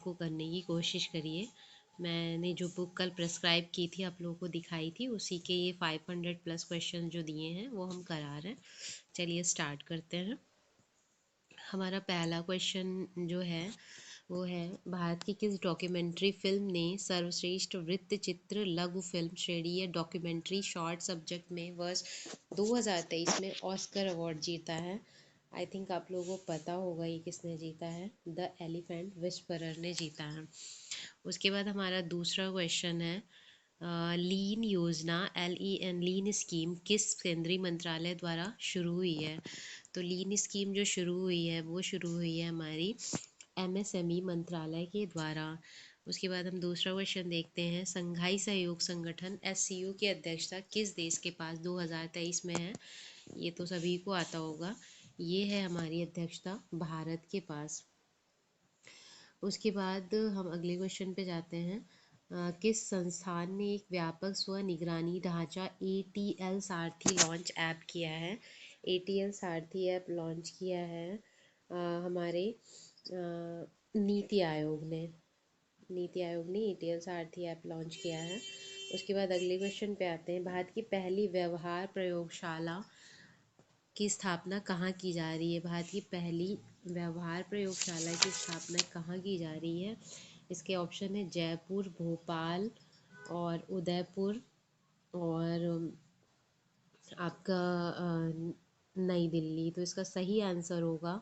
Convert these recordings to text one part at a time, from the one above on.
को करने की कोशिश करिए। मैंने जो बुक कल प्रेस्क्राइब की थी, आप लोगों को दिखाई थी, उसी के ये 500 प्लस क्वेश्चन जो दिए हैं वो हम करा रहे हैं। चलिए स्टार्ट करते हैं। हमारा पहला क्वेश्चन जो है वो है, भारत की किस डॉक्यूमेंट्री फिल्म ने सर्वश्रेष्ठ वृत्त चित्र लघु फिल्म श्रेणी या डॉक्यूमेंट्री शॉर्ट सब्जेक्ट में वर्ष 2023 में ऑस्कर अवार्ड जीता है? आई थिंक आप लोगों को पता होगा ये किसने जीता है। द एलिफेंट विस्परर ने जीता है। उसके बाद हमारा दूसरा क्वेश्चन है, लीन योजना LEN लीन स्कीम किस केंद्रीय मंत्रालय द्वारा शुरू हुई है? तो लीन स्कीम जो शुरू हुई है वो शुरू हुई है हमारी MSME मंत्रालय के द्वारा। उसके बाद हम दूसरा क्वेश्चन देखते हैं, संघाई सहयोग संगठन SCO की अध्यक्षता किस देश के पास 2023 में है? ये तो सभी को आता होगा, ये है हमारी अध्यक्षता भारत के पास। उसके बाद हम अगले क्वेश्चन पे जाते हैं, किस संस्थान ने एक व्यापक स्व निगरानी ढांचा ATL सारथी लॉन्च ऐप किया है? ATL सारथी ऐप लॉन्च किया है हमारे नीति आयोग ने। ATL सारथी ऐप लॉन्च किया है। उसके बाद अगले क्वेश्चन पे आते हैं, भारत की पहली व्यवहार प्रयोगशाला की स्थापना कहाँ की जा रही है? भारत की पहली व्यवहार प्रयोगशाला की स्थापना कहाँ की जा रही है? इसके ऑप्शन है जयपुर, भोपाल और उदयपुर और आपका नई दिल्ली। तो इसका सही आंसर होगा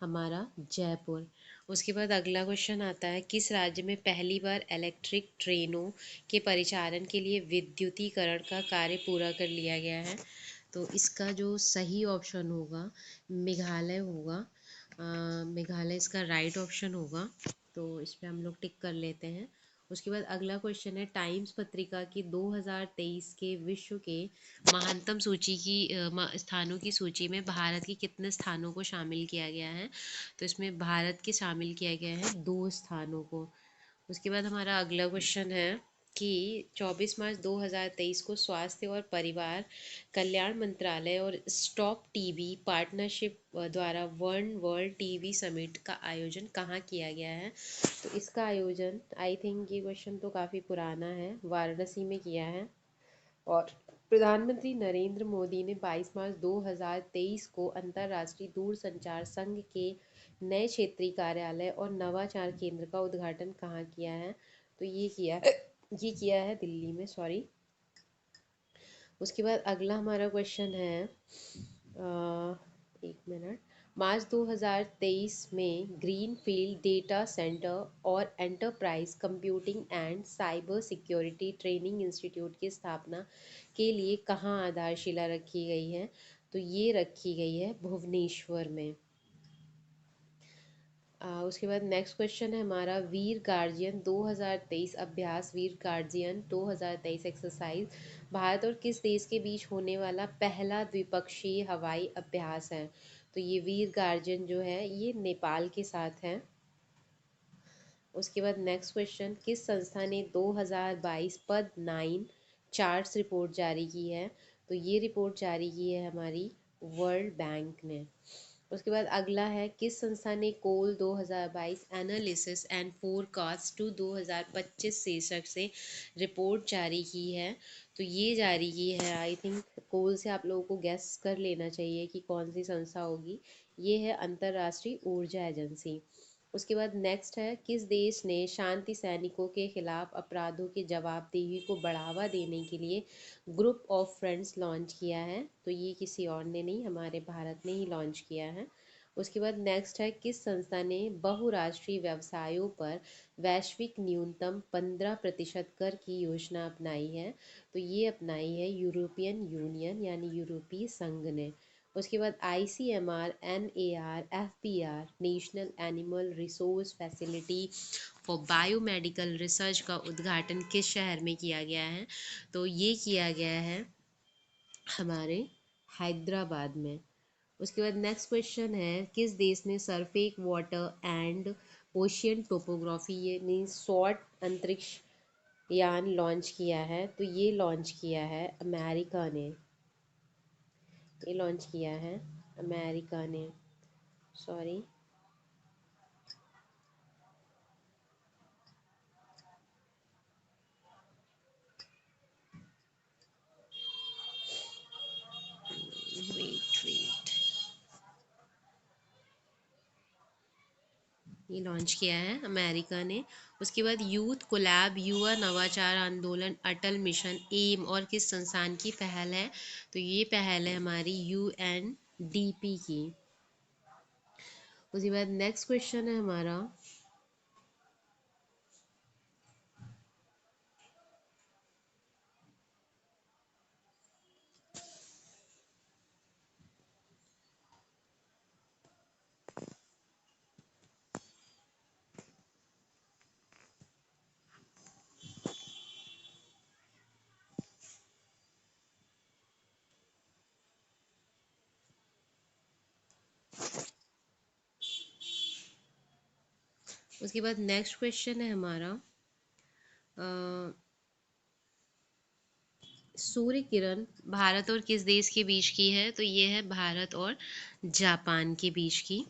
हमारा जयपुर। उसके बाद अगला क्वेश्चन आता है, किस राज्य में पहली बार इलेक्ट्रिक ट्रेनों के परिचालन के लिए विद्युतीकरण का कार्य पूरा कर लिया गया है? तो इसका जो सही ऑप्शन होगा मेघालय होगा। मेघालय इसका राइट ऑप्शन होगा, तो इस पर हम लोग टिक कर लेते हैं। उसके बाद अगला क्वेश्चन है, टाइम्स पत्रिका की 2023 के विश्व के महानतम सूची की स्थानों की सूची में भारत के कितने स्थानों को शामिल किया गया है? तो इसमें भारत के शामिल किया गया है 2 स्थानों को। उसके बाद हमारा अगला क्वेश्चन है कि 24 मार्च 2023 को स्वास्थ्य और परिवार कल्याण मंत्रालय और स्टॉप टीबी पार्टनरशिप द्वारा वन वर्ल्ड टीबी समिट का आयोजन कहाँ किया गया है? तो इसका आयोजन, आई थिंक ये क्वेश्चन तो काफ़ी पुराना है, वाराणसी में किया है। और प्रधानमंत्री नरेंद्र मोदी ने 22 मार्च 2023 को अंतर्राष्ट्रीय दूरसंचार संघ के नए क्षेत्रीय कार्यालय और नवाचार केंद्र का उद्घाटन कहाँ किया है? तो ये किया है दिल्ली में, सॉरी। उसके बाद अगला हमारा क्वेश्चन है, एक मिनट, मार्च 2023 में ग्रीनफील्ड डेटा सेंटर और enterprise computing and cyber security training institute की स्थापना के लिए कहाँ आधारशिला रखी गई है? तो ये रखी गई है भुवनेश्वर में। उसके बाद नेक्स्ट क्वेश्चन है हमारा, वीर गार्जियन 2023 अभ्यास, वीर गार्जियन 2023 एक्सरसाइज भारत और किस देश के बीच होने वाला पहला द्विपक्षीय हवाई अभ्यास है? तो ये वीर गार्जियन जो है ये नेपाल के साथ है। उसके बाद नेक्स्ट क्वेश्चन, किस संस्था ने 2022 पद 9 चार्ट्स रिपोर्ट जारी की है? तो ये रिपोर्ट जारी की है हमारी वर्ल्ड बैंक ने। उसके बाद अगला है, किस संस्था ने कोल 2022 एनालिसिस एंड फोरकास्ट टू 2025 शीर्षक से रिपोर्ट जारी की है? तो ये जारी की है, आई थिंक कोल से आप लोगों को गैस कर लेना चाहिए कि कौन सी संस्था होगी। ये है अंतर्राष्ट्रीय ऊर्जा एजेंसी। उसके बाद नेक्स्ट है, किस देश ने शांति सैनिकों के खिलाफ अपराधों की जवाबदेही को बढ़ावा देने के लिए ग्रुप ऑफ फ्रेंड्स लॉन्च किया है? तो ये किसी और ने नहीं, हमारे भारत ने ही लॉन्च किया है। उसके बाद नेक्स्ट है, किस संस्था ने बहुराष्ट्रीय व्यवसायों पर वैश्विक न्यूनतम 15% कर की योजना अपनाई है? तो ये अपनाई है यूरोपियन यूनियन यानी यूरोपीय संघ ने। उसके बाद ICMR NAR FBR national animal resource facility for biomedical research का उद्घाटन किस शहर में किया गया है? तो ये किया गया है हमारे हैदराबाद में। उसके बाद नेक्स्ट क्वेश्चन है, किस देश ने surface water and ocean topography यानी SWOT अंतरिक्ष यान लॉन्च किया है? तो ये लॉन्च किया है अमेरिका ने। ये लॉन्च किया है अमेरिका ने, सॉरी। ये लॉन्च किया है अमेरिका ने। उसके बाद यूथ कोलैब युवा नवाचार आंदोलन अटल मिशन एम और किस संस्थान की पहल है? तो ये पहल है हमारी UNDP की। उसके बाद नेक्स्ट क्वेश्चन है हमारा, उसके बाद नेक्स्ट क्वेश्चन है हमारा, सूर्य किरण भारत और किस देश के बीच की है? तो ये है भारत और जापान के बीच की।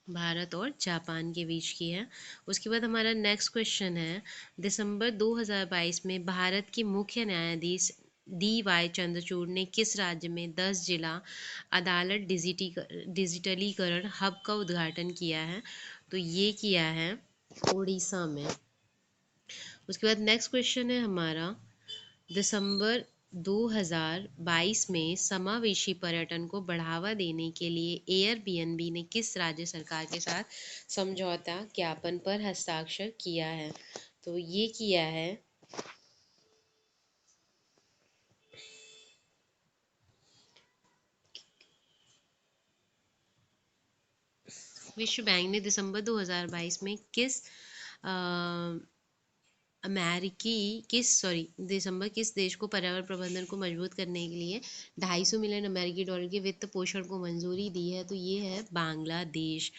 भारत और जापान के बीच की है। उसके बाद हमारा नेक्स्ट क्वेश्चन है, दिसंबर 2022 में भारत के मुख्य न्यायाधीश DY चंद्रचूड़ ने किस राज्य में 10 जिला अदालत डिजिटलीकरण हब का उद्घाटन किया है? तो ये किया है उड़ीसा में। उसके बाद नेक्स्ट क्वेश्चन है हमारा, दिसंबर 2022 में समावेशी पर्यटन को बढ़ावा देने के लिए एयरबीएनबी ने किस राज्य सरकार के साथ समझौता ज्ञापन पर हस्ताक्षर किया है? तो ये किया है विश्व बैंक ने। दिसंबर 2022 में दिसंबर किस देश को पर्यावरण प्रबंधन को मजबूत करने के लिए 250 मिलियन अमेरिकी डॉलर के वित्त पोषण को मंजूरी दी है? तो ये है बांग्लादेश।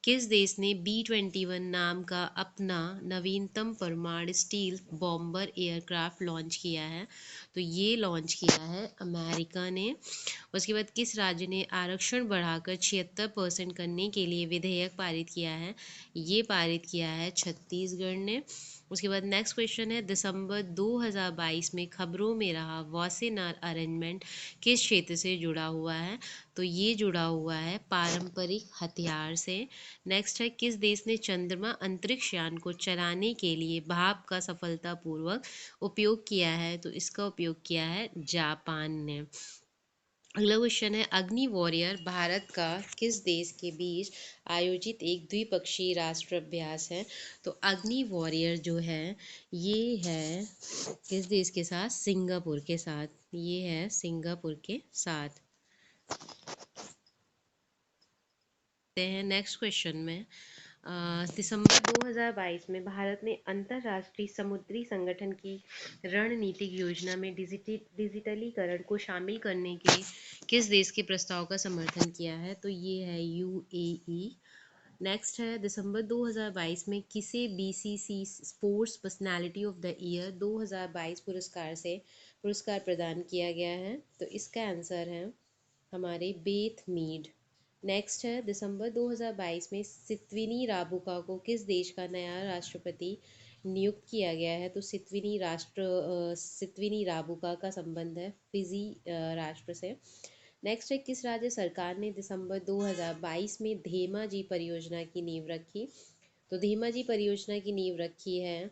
किस देश ने B-21 नाम का अपना नवीनतम परमाणु स्टील बॉम्बर एयरक्राफ्ट लॉन्च किया है? तो ये लॉन्च किया है अमेरिका ने। उसके बाद किस राज्य ने आरक्षण बढ़ाकर 76% करने के लिए विधेयक पारित किया है? ये पारित किया है छत्तीसगढ़ ने। उसके बाद नेक्स्ट क्वेश्चन है, दिसंबर 2022 में खबरों में रहा वासेनार अरेंजमेंट किस क्षेत्र से जुड़ा हुआ है? तो ये जुड़ा हुआ है पारंपरिक हथियार से। नेक्स्ट है, किस देश ने चंद्रमा अंतरिक्ष यान को चलाने के लिए भाप का सफलतापूर्वक उपयोग किया है? तो इसका उपयोग किया है जापान ने। अगला क्वेश्चन है, अग्नि वॉरियर भारत का किस देश के बीच आयोजित एक द्विपक्षीय राष्ट्र अभ्यास है? तो अग्नि वॉरियर जो है ये है किस देश के साथ? सिंगापुर के साथ। ये है सिंगापुर के साथ। हैं नेक्स्ट क्वेश्चन में, दिसंबर 2022 में भारत ने अंतर्राष्ट्रीय समुद्री संगठन की रणनीतिक योजना में डिजिटलीकरण को शामिल करने के किस देश के प्रस्ताव का समर्थन किया है? तो ये है UAE। नेक्स्ट है, दिसंबर 2022 में किसे BCC sports personality of the year 2022 पुरस्कार प्रदान किया गया है? तो इसका आंसर है हमारे बेथ मीड। नेक्स्ट है, दिसंबर 2022 में सितविनी राबुका को किस देश का नया राष्ट्रपति नियुक्त किया गया है? तो सितविनी राबुका का संबंध है फिजी राष्ट्र से। नेक्स्ट है, किस राज्य सरकार ने दिसंबर 2022 में धेमाजी परियोजना की नींव रखी? तो धेमाजी परियोजना की नींव रखी है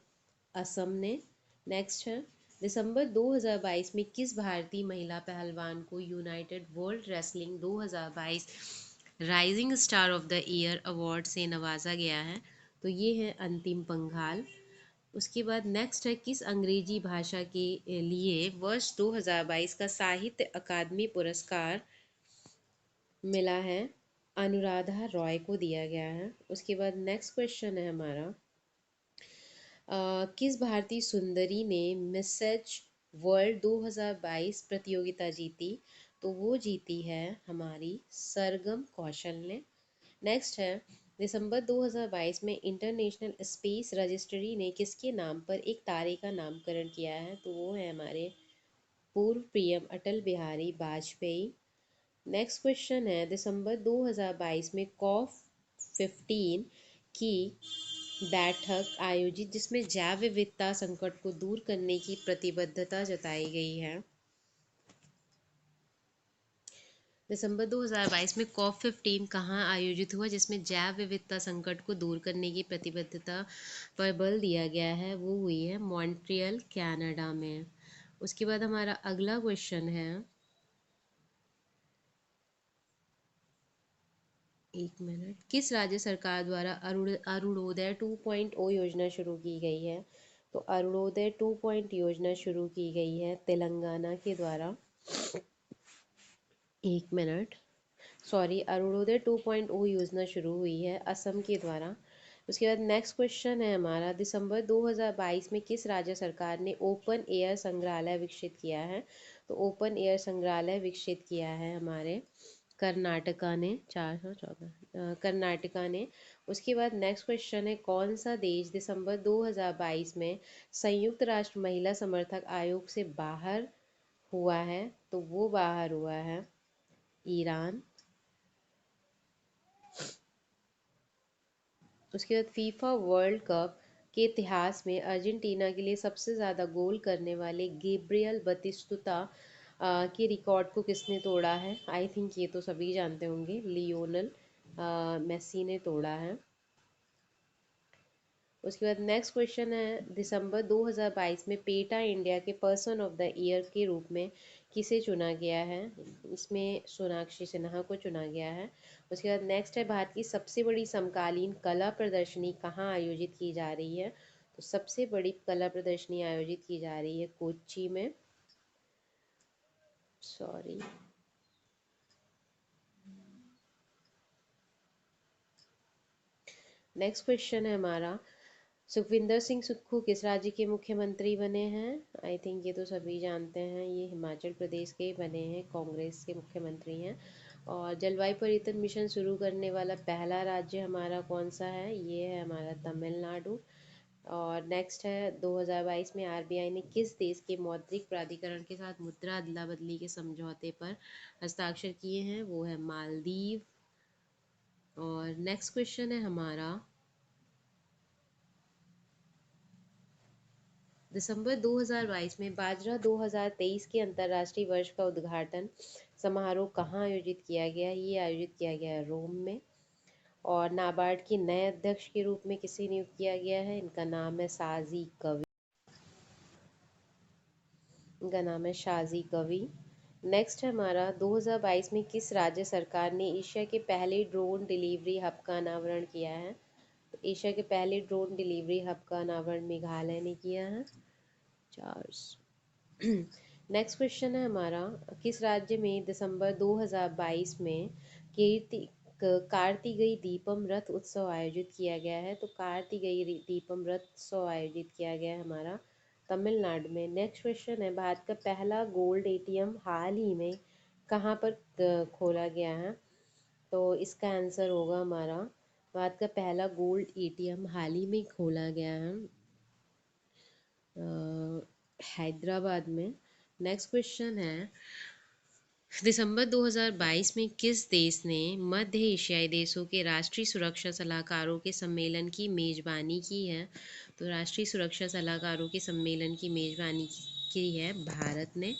असम ने। नेक्स्ट है, दिसंबर 2022 में किस भारतीय महिला पहलवान को United world wrestling 2022 rising star of the year award से नवाजा गया है? तो ये है अंतिम पंघाल। उसके बाद नेक्स्ट है, किस अंग्रेजी भाषा के लिए वर्ष 2022 का साहित्य अकादमी पुरस्कार मिला है? अनुराधा रॉय को दिया गया है। उसके बाद नेक्स्ट क्वेश्चन है हमारा, किस भारतीय सुंदरी ने मिसेज वर्ल्ड 2022 प्रतियोगिता जीती? तो वो जीती है हमारी सरगम कौशल ने। नेक्स्ट है, दिसंबर 2022 में इंटरनेशनल स्पेस रजिस्ट्री ने किसके नाम पर एक तारे का नामकरण किया है? तो वो है हमारे पूर्व PM Atal Bihari Vajpayee. Next question है, दिसंबर 2022 में COP 15 की बैठक आयोजित जिसमें जैव विविधता संकट को दूर करने की प्रतिबद्धता जताई गई है? दिसंबर 2022 में COP15 कहाँ आयोजित हुआ जिसमें जैव विविधता संकट को दूर करने की प्रतिबद्धता पर बल दिया गया है? वो हुई है मॉन्ट्रियल, कनाडा में। उसके बाद हमारा अगला क्वेश्चन है, एक मिनट, किस राज्य सरकार द्वारा अरुणोदय 2.0 योजना शुरू की गई है? तो अरुणोदय 2 योजना शुरू की गई है तेलंगाना के द्वारा। एक मिनट, सॉरी, अरुणोदय 2.0 योजना शुरू हुई है असम के द्वारा। उसके बाद नेक्स्ट क्वेश्चन है हमारा, दिसंबर 2022 में किस राज्य सरकार ने ओपन एयर संग्रहालय विकसित किया है? तो ओपन एयर संग्रहालय विकसित किया है हमारे कर्नाटका ने, 414 कर्नाटका ने। उसके बाद नेक्स्ट क्वेश्चन है, कौन सा देश दिसंबर 2022 में संयुक्त राष्ट्र महिला समर्थक आयोग से बाहर हुआ है? तो वो बाहर हुआ है ईरान। उसके बाद फीफा वर्ल्ड कप के इतिहास में अर्जेंटीना के लिए सबसे ज़्यादा गोल करने वाले गेब्रियल बतिस्तुता के रिकॉर्ड को किसने तोड़ा है? आई थिंक ये तो सभी जानते होंगे, लियोनल मेसी ने तोड़ा है। उसके बाद नेक्स्ट क्वेश्चन है, दिसंबर 2022 में पेटा इंडिया के पर्सन ऑफ द ईयर के रूप में किसे चुना गया है? इसमें सोनाक्षी सिन्हा को चुना गया है। उसके बाद नेक्स्ट है, भारत की सबसे बड़ी समकालीन कला प्रदर्शनी कहाँ आयोजित की जा रही है? तो सबसे बड़ी कला प्रदर्शनी आयोजित की जा रही है कोच्चि में। सॉरी, नेक्स्ट क्वेश्चन है हमारा, सुखविंदर सिंह सुक्खू किस राज्य के मुख्यमंत्री बने हैं? आई थिंक ये तो सभी जानते हैं, ये हिमाचल प्रदेश के बने हैं, कांग्रेस के मुख्यमंत्री हैं। और जलवायु परिवर्तन मिशन शुरू करने वाला पहला राज्य हमारा कौन सा है? ये है हमारा तमिलनाडु। और नेक्स्ट है, 2022 में आरबीआई ने किस देश के मौद्रिक प्राधिकरण के साथ मुद्रा अदला बदली के समझौते पर हस्ताक्षर किए हैं? वो है मालदीव। और नेक्स्ट क्वेश्चन है हमारा, दिसंबर 2022 में बाजरा 2023 के अंतर्राष्ट्रीय वर्ष का उद्घाटन समारोह कहाँ आयोजित किया गया? ये आयोजित किया गया है रोम में। और नाबार्ड के नए अध्यक्ष के रूप में किसे नियुक्त किया गया है? इनका नाम है साजी कवि। इनका नाम है शाजी कवि। नेक्स्ट है हमारा, 2022 में किस राज्य सरकार ने एशिया के पहले ड्रोन डिलीवरी हब का अनावरण किया है? तो एशिया के पहले ड्रोन डिलीवरी हब का अनावरण मेघालय ने किया है। चार नेक्स्ट क्वेश्चन है हमारा, किस राज्य में दिसंबर 2022 में कीर्ति कार्तिकेय दीपम रथ उत्सव आयोजित किया गया है? तो कार्तिकेय दीपम रथ उत्सव आयोजित किया गया है हमारा तमिलनाडु में। नेक्स्ट क्वेश्चन है, भारत का पहला गोल्ड एटीएम हाल ही में कहाँ पर खोला गया है? तो इसका आंसर होगा हमारा, भारत का पहला गोल्ड एटीएम हाल ही में खोला गया है हैदराबाद में। नेक्स्ट क्वेश्चन है, दिसंबर 2022 में किस देश ने मध्य एशियाई देशों के राष्ट्रीय सुरक्षा सलाहकारों के सम्मेलन की मेजबानी की है? तो राष्ट्रीय सुरक्षा सलाहकारों के सम्मेलन की मेजबानी की है भारत ने।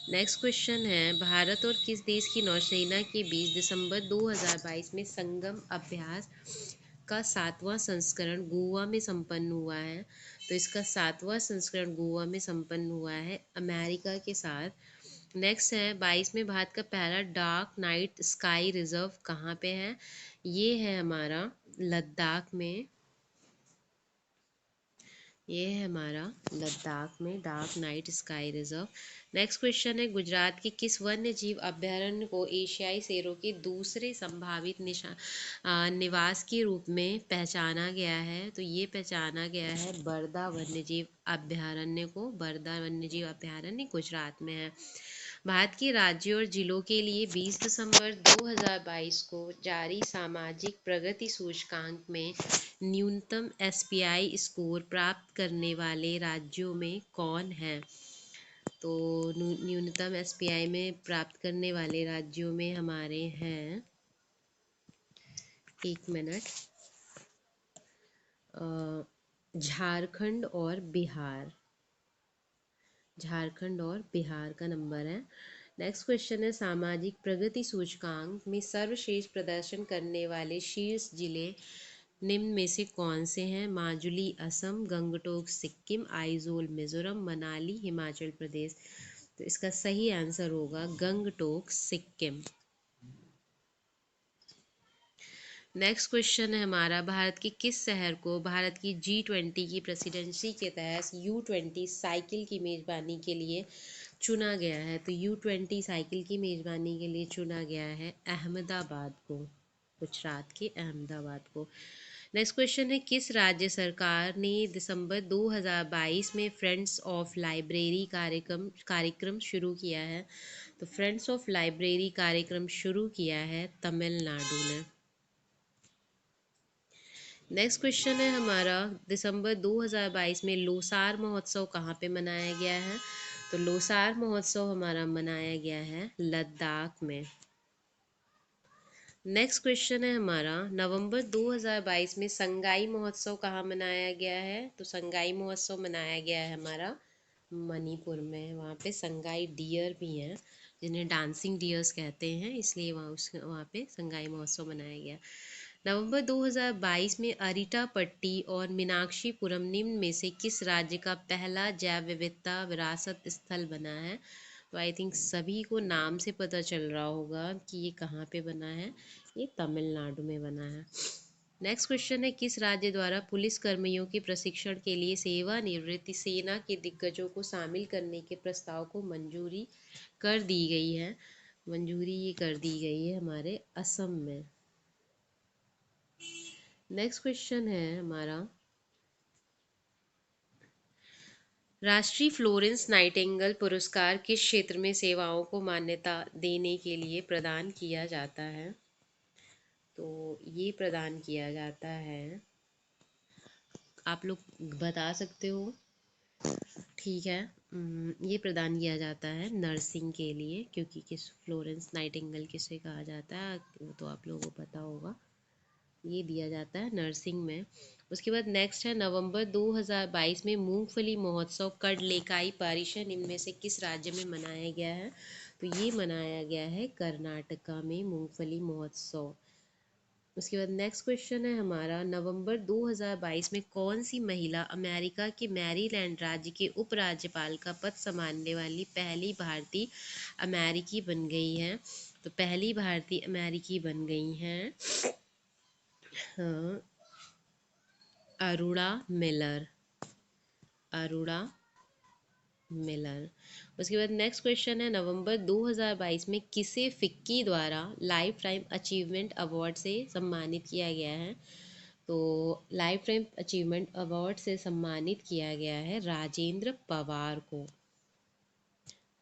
नेक्स्ट क्वेश्चन है, भारत और किस देश की नौसेना के बीच दिसंबर 2022 में संगम अभ्यास का 7वां संस्करण गोवा में संपन्न हुआ है? तो इसका 7वां संस्करण गोवा में संपन्न हुआ है अमेरिका के साथ। नेक्स्ट है, 22 में भारत का पहला डार्क नाइट स्काई रिजर्व कहाँ पे है? ये है हमारा लद्दाख में। ये है हमारा लद्दाख में dark night sky reserve. Next question है, गुजरात के किस वन्य जीव अभयारण्य को एशियाई शेरों के दूसरे संभावित निवास के रूप में पहचाना गया है? तो ये पहचाना गया है बरदा वन्य जीव अभयारण्य को। बरदा वन्य जीव अभयारण्य गुजरात में है। भारत के राज्यों और जिलों के लिए 20 दिसंबर 2022 को जारी सामाजिक प्रगति सूचकांक में न्यूनतम एसपीआई स्कोर प्राप्त करने वाले राज्यों में कौन है? तो न्यूनतम एसपीआई में प्राप्त करने वाले राज्यों में हमारे हैं, एक मिनट, झारखंड और बिहार। झारखंड और बिहार का नंबर है। नेक्स्ट क्वेश्चन है सामाजिक प्रगति सूचकांक में सर्वश्रेष्ठ प्रदर्शन करने वाले शीर्ष जिले निम्न में से कौन से हैं? माजुली असम, गंगटोक सिक्किम, आइजोल मिजोरम, मनाली हिमाचल प्रदेश। तो इसका सही आंसर होगा गंगटोक सिक्किम। नेक्स्ट क्वेश्चन है हमारा, भारत के किस शहर को भारत की G20 की प्रेसिडेंसी के तहत U20 साइकिल की मेजबानी के लिए चुना गया है? तो U20 साइकिल की मेजबानी के लिए चुना गया है अहमदाबाद को, गुजरात के अहमदाबाद को। नेक्स्ट क्वेश्चन है, किस राज्य सरकार ने दिसंबर 2022 में फ्रेंड्स ऑफ लाइब्रेरी कार्यक्रम शुरू किया है? तो फ्रेंड्स ऑफ लाइब्रेरी कार्यक्रम शुरू किया है तमिलनाडु ने। नेक्स्ट क्वेश्चन है हमारा, दिसंबर 2022 में लोसार महोत्सव कहाँ पे मनाया गया है? तो लोसार महोत्सव हमारा मनाया गया है लद्दाख में। नेक्स्ट क्वेश्चन है हमारा, नवंबर 2022 में संगाई महोत्सव कहाँ मनाया गया है? तो संगाई महोत्सव मनाया गया है हमारा मणिपुर में। वहाँ पे संगाई डियर भी हैं जिन्हें डांसिंग डियर्स कहते हैं, इसलिए वहाँ पे संगाई महोत्सव मनाया गया। नवंबर 2022 में अरिटापट्टी और मीनाक्षीपुरम निम्न में से किस राज्य का पहला जैव विविधता विरासत स्थल बना है? तो आई थिंक सभी को नाम से पता चल रहा होगा कि ये कहाँ पे बना है, ये तमिलनाडु में बना है। नेक्स्ट क्वेश्चन है, किस राज्य द्वारा पुलिस कर्मियों के प्रशिक्षण के लिए सेवानिवृत्त सेना के दिग्गजों को शामिल करने के प्रस्ताव को मंजूरी कर दी गई है? मंजूरी ये कर दी गई है हमारे असम में। नेक्स्ट क्वेश्चन है हमारा, राष्ट्रीय फ्लोरेंस नाइटिंगेल पुरस्कार किस क्षेत्र में सेवाओं को मान्यता देने के लिए प्रदान किया जाता है? तो ये प्रदान किया जाता है, आप लोग बता सकते हो, ठीक है। ये प्रदान किया जाता है नर्सिंग के लिए, क्योंकि किस फ्लोरेंस नाइटिंगेल किसे कहा जाता है वो तो आप लोगों को पता होगा। ये दिया जाता है नर्सिंग में। उसके बाद नेक्स्ट है, नवंबर 2022 में मूंगफली महोत्सव कडलेकाई परिषद इनमें से किस राज्य में मनाया गया है? तो ये मनाया गया है कर्नाटका में मूंगफली महोत्सव। उसके बाद नेक्स्ट क्वेश्चन है हमारा, नवंबर 2022 में कौन सी महिला अमेरिका के मैरीलैंड राज्य के उपराज्यपाल का पद संभालने वाली पहली भारतीय अमेरिकी बन गई है? तो पहली भारतीय अमेरिकी बन गई हैं हाँ, अरुणा मिलर। अरुणा मिलर। उसके बाद नेक्स्ट क्वेश्चन है, नवंबर 2022 में किसे फिक्की द्वारा लाइफ टाइम अचीवमेंट अवार्ड से सम्मानित किया गया है? तो लाइफ टाइम अचीवमेंट अवार्ड से सम्मानित किया गया है राजेंद्र पवार को।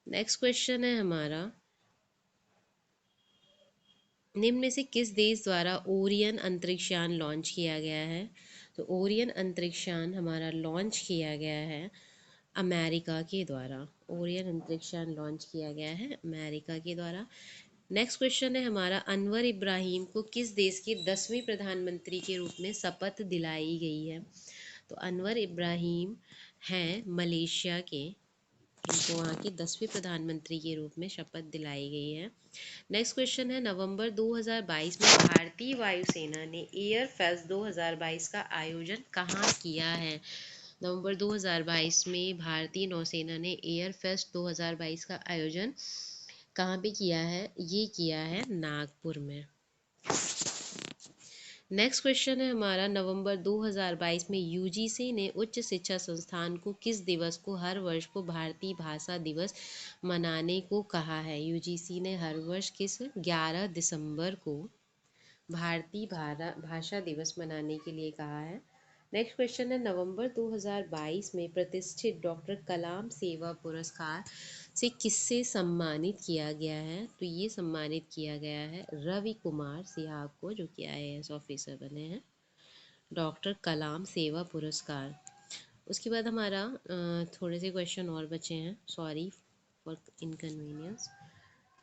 नेक्स्ट क्वेश्चन है हमारा, निम्न में से किस देश द्वारा ओरियन अंतरिक्ष यान लॉन्च किया गया है? तो ओरियन अंतरिक्ष यान हमारा लॉन्च किया गया है अमेरिका के द्वारा। ओरियन अंतरिक्ष यान लॉन्च किया गया है अमेरिका के द्वारा। नेक्स्ट क्वेश्चन है हमारा, अनवर इब्राहिम को किस देश के 10वें प्रधानमंत्री के रूप में शपथ दिलाई गई है? तो अनवर इब्राहिम हैं मलेशिया के, इनको वहाँ के 10वें प्रधानमंत्री के रूप में शपथ दिलाई गई है। नेक्स्ट क्वेश्चन है, नवंबर 2022 में भारतीय वायुसेना ने एयर फेस्ट 2022 का आयोजन कहाँ किया है? नवंबर 2022 में भारतीय नौसेना ने एयर फेस्ट 2022 का आयोजन कहाँ पे किया है? ये किया है नागपुर में। नेक्स्ट क्वेश्चन है हमारा, नवंबर 2022 में यूजीसी ने उच्च शिक्षा संस्थान को किस दिवस को हर वर्ष को भारतीय भाषा दिवस मनाने को कहा है? यूजीसी ने हर वर्ष किस 11 दिसंबर को भारतीय भाषा दिवस मनाने के लिए कहा है। नेक्स्ट क्वेश्चन है, नवंबर 2022 में प्रतिष्ठित डॉक्टर कलाम सेवा पुरस्कार से किससे सम्मानित किया गया है? तो ये सम्मानित किया गया है रवि कुमार सिहाग को, जो कि IAS ऑफिसर बने हैं, डॉक्टर कलाम सेवा पुरस्कार। उसके बाद हमारा थोड़े से क्वेश्चन और बचे हैं, सॉरी फॉर इनकन्वीनियंस।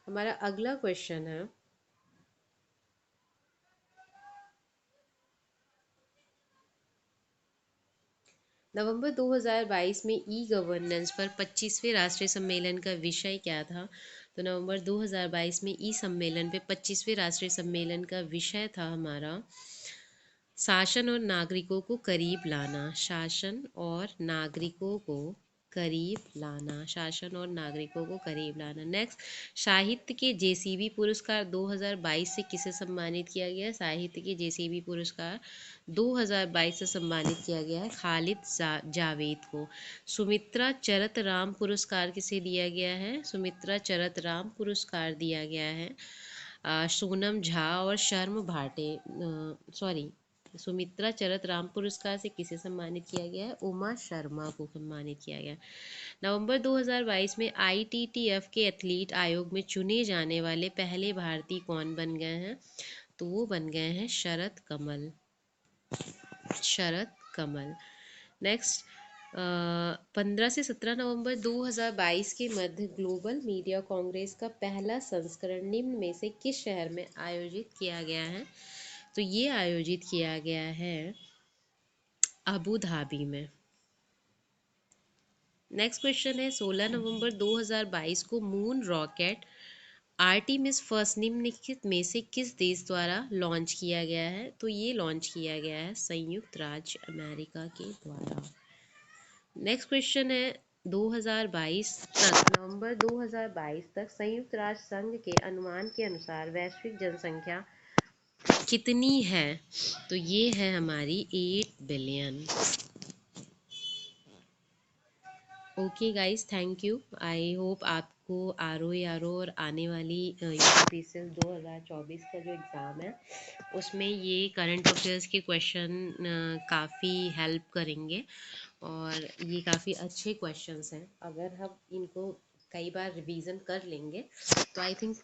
हमारा अगला क्वेश्चन है, नवंबर 2022 में ई गवर्नेंस पर 25वें राष्ट्रीय सम्मेलन का विषय क्या था? तो नवंबर 2022 में ई सम्मेलन पे 25वें राष्ट्रीय सम्मेलन का विषय था हमारा शासन और नागरिकों को करीब लाना। शासन और नागरिकों को करीब लाना। शासन और नागरिकों को करीब लाना। नेक्स्ट, साहित्य के जेसीबी पुरस्कार 2022 से किसे सम्मानित किया गया है? साहित्य के जेसीबी पुरस्कार 2022 से सम्मानित किया गया है खालिद जावेद को। सुमित्रा चरत राम पुरस्कार किसे दिया गया है? सुमित्रा चरत राम पुरस्कार दिया गया है सोनम झा और शर्म भाटे, सॉरी, सुमित्रा चरत राम पुरस्कार से किसे सम्मानित किया गया है? उमा शर्मा को सम्मानित किया गया। नवंबर 2022 में आईटीटीएफ के एथलीट आयोग में चुने जाने वाले पहले भारतीय कौन बन गए हैं? तो वो बन गए हैं शरद कमल। शरद कमल। नेक्स्ट, 15 से 17 नवंबर 2022 के मध्य ग्लोबल मीडिया कांग्रेस का पहला संस्करण निम्न में से किस शहर में आयोजित किया गया है? तो ये आयोजित किया गया है अबू धाबी में। नेक्स्ट क्वेश्चन है 16 नवंबर 2022 को मून रॉकेट आर्टिमिस फर्स्ट निम्नलिखित में से किस देश द्वारा लॉन्च किया गया है? तो ये लॉन्च किया गया है संयुक्त राज्य अमेरिका के द्वारा। नेक्स्ट क्वेश्चन है 2022 तक, नवंबर 2022 तक संयुक्त राष्ट्र संघ के अनुमान के अनुसार वैश्विक जनसंख्या कितनी है? तो ये है हमारी 8 billion. Okay guys, thank you. I hope आपको आर और आने वाली यूपीएससी 2024 का जो एग्ज़ाम है उसमें ये करंट अफेयर्स के क्वेश्चन काफ़ी हेल्प करेंगे और ये काफ़ी अच्छे क्वेश्चंस हैं। अगर हम इनको कई बार रिवीजन कर लेंगे तो आई थिंक